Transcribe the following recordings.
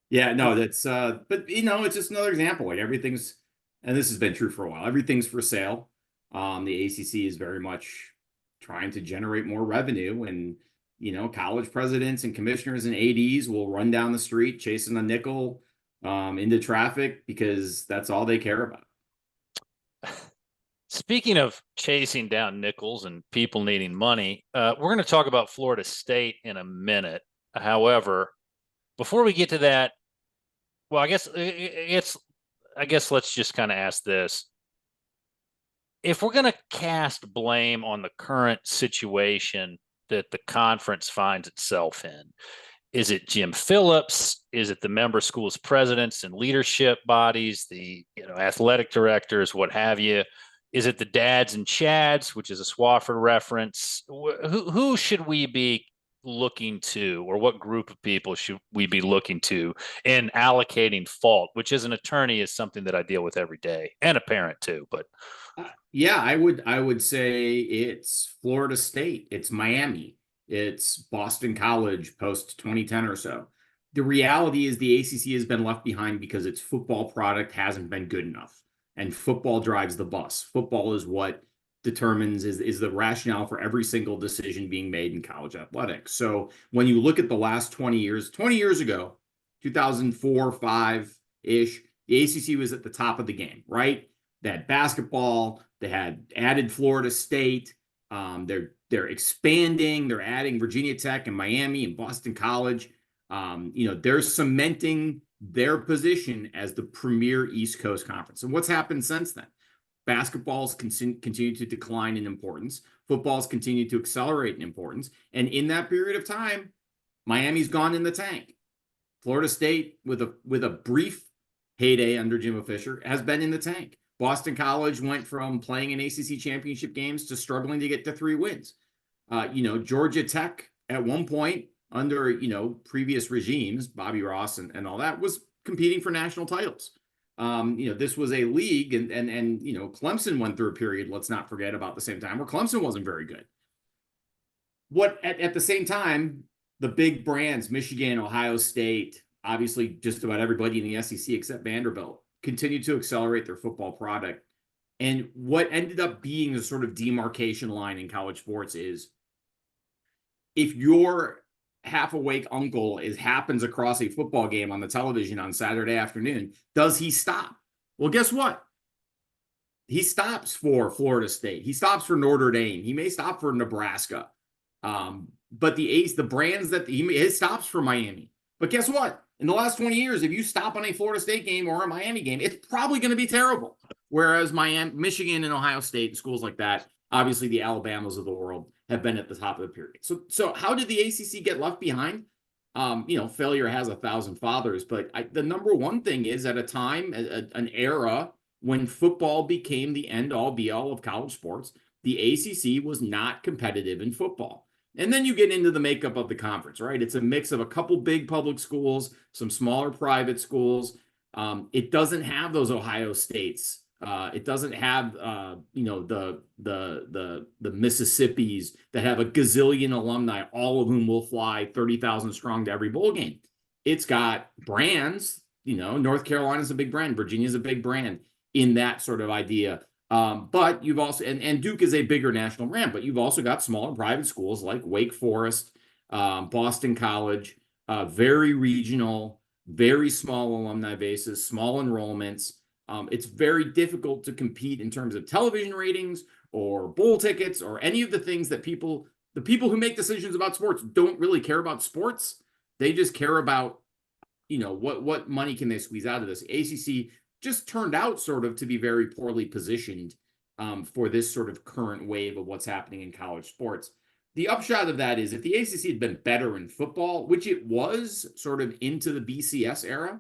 Yeah, no, that's but it's just another example. Like everything's, and this has been true for a while. Everything's for sale. The ACC is very much trying to generate more revenue, and college presidents and commissioners and ADs will run down the street chasing a nickel into traffic because that's all they care about. Speaking of chasing down nickels and people needing money, we're going to talk about Florida State in a minute. However, before we get to that, well, I guess let's just kind of ask this. If we're going to cast blame on the current situation that the conference finds itself in, is it Jim Phillips? Is it the member schools presidents and leadership bodies, the athletic directors, what have you? Is it the dads and chads, which is a Swafford reference? Who should we be looking to, or what group of people should we be looking to in allocating fault, which as an attorney is something that I deal with every day, and a parent too. But yeah, I would say it's Florida State, it's Miami, it's Boston College post 2010 or so. The reality is the ACC has been left behind because its football product hasn't been good enough, and football drives the bus. Football is what determines is the rationale for every single decision being made in college athletics. So when you look at the last 20 years, 20 years ago, 2004, 5-ish, the ACC was at the top of the game, right? They had basketball. They had added Florida State. They're expanding. They're adding Virginia Tech and Miami and Boston College. They're cementing their position as the premier East Coast conference. And what's happened since then? Basketball's continued to decline in importance. Football's continued to accelerate in importance. And in that period of time, Miami's gone in the tank. Florida State, with a brief heyday under Jimbo Fisher, has been in the tank. Boston College went from playing in ACC championship games to struggling to get to 3 wins. Georgia Tech at one point under, previous regimes, Bobby Ross and all that, was competing for national titles. This was a league, and Clemson went through a period, let's not forget, about the same time where Clemson wasn't very good. At the same time, the big brands, Michigan, Ohio State, obviously just about everybody in the SEC except Vanderbilt, continue to accelerate their football product. And what ended up being a sort of demarcation line in college sports is, if your half-awake uncle happens across a football game on the television on Saturday afternoon, does he stop? Well, guess what? He stops for Florida State. He stops for Notre Dame. He may stop for Nebraska. But the brands that he stops for Miami. But guess what? In the last 20 years, if you stop on a Florida State game or a Miami game, it's probably going to be terrible. Whereas Michigan and Ohio State and schools like that, obviously the Alabamas of the world, have been at the top of the period. So how did the ACC get left behind? Failure has 1,000 fathers, but the number one thing is, at a time, an era when football became the end-all be-all of college sports, the ACC was not competitive in football. And then you get into the makeup of the conference, right? It's a mix of a couple big public schools, some smaller private schools. It doesn't have those Ohio States. It doesn't have the Mississippis that have a gazillion alumni, all of whom will fly 30,000 strong to every bowl game. It's got brands. North Carolina's a big brand. Virginia's a big brand in that sort of idea. But you've also, and Duke is a bigger national brand, but you've also got smaller private schools like Wake Forest, Boston College, very regional, very small alumni bases, small enrollments. It's very difficult to compete in terms of television ratings or bowl tickets or any of the things that the people who make decisions about sports don't really care about sports. They just care about, what money can they squeeze out of this. ACC just turned out sort of to be very poorly positioned for this sort of current wave of what's happening in college sports. The upshot of that is, if the ACC had been better in football, which it was sort of into the BCS era,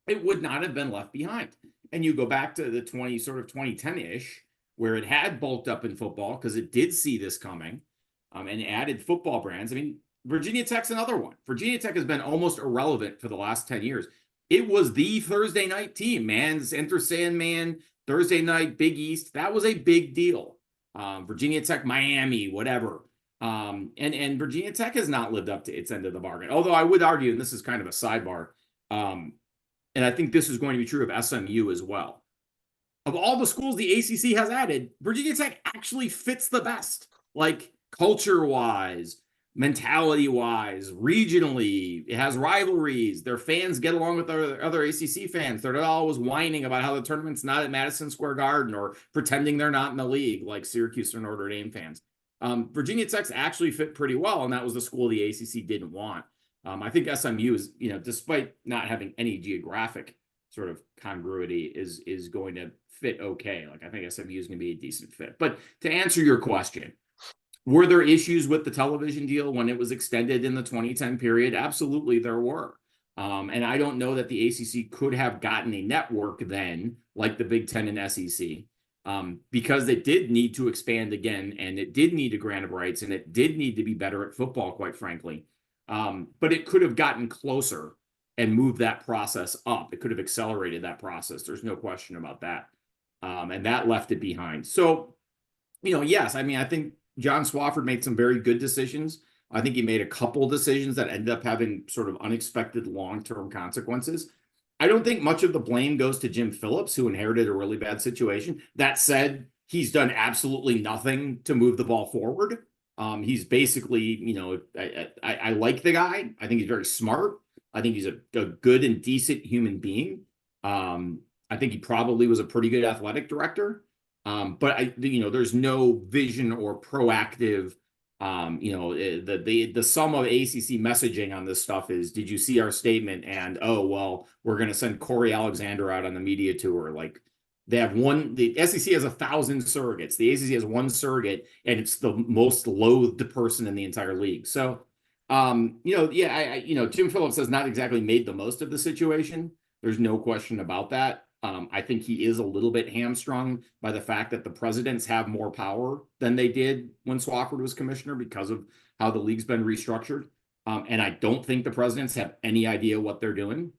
it would not have been left behind. And you go back to the 2010-ish, where it had bulked up in football because it did see this coming, and added football brands. I mean, Virginia Tech's another one. Virginia Tech has been almost irrelevant for the last 10 years. It was the Thursday night team, man. Enter Sandman, Thursday night, Big East. That was a big deal. Virginia Tech, Miami, whatever. And Virginia Tech has not lived up to its end of the bargain. Although I would argue, and this is kind of a sidebar, and I think this is going to be true of SMU as well. Of all the schools the ACC has added, Virginia Tech actually fits the best, like culture-wise, mentality-wise, regionally. It has rivalries. Their fans get along with other ACC fans. They're not always whining about how the tournament's not at Madison Square Garden or pretending they're not in the league like Syracuse or Notre Dame fans. Virginia Tech's actually fit pretty well, and that was the school the ACC didn't want. I think SMU is, despite not having any geographic sort of congruity, is going to fit okay. Like, I think SMU is going to be a decent fit. But to answer your question, were there issues with the television deal when it was extended in the 2010 period? Absolutely, there were. And I don't know that the ACC could have gotten a network then, like the Big Ten and SEC, because it did need to expand again, and it did need a grant of rights, and it did need to be better at football, quite frankly. But it could have gotten closer and moved that process up. It could have accelerated that process. There's no question about that. And that left it behind. So, yes, I mean, I think John Swofford made some very good decisions. I think he made a couple decisions that ended up having sort of unexpected long-term consequences. I don't think much of the blame goes to Jim Phillips, who inherited a really bad situation. That said, he's done absolutely nothing to move the ball forward. He's basically, I like the guy. I think he's very smart. I think he's a good and decent human being. I think he probably was a pretty good athletic director. But there's no vision or proactive. The sum of ACC messaging on this stuff is, did you see our statement? And, oh, well, we're going to send Corey Alexander out on the media tour. Like, they have the SEC has 1,000 surrogates. The ACC has one surrogate, and it's the most loathed person in the entire league. So, Jim Phillips has not exactly made the most of the situation. There's no question about that. I think he is a little bit hamstrung by the fact that the presidents have more power than they did when Swofford was commissioner because of how the league's been restructured. And I don't think the presidents have any idea what they're doing.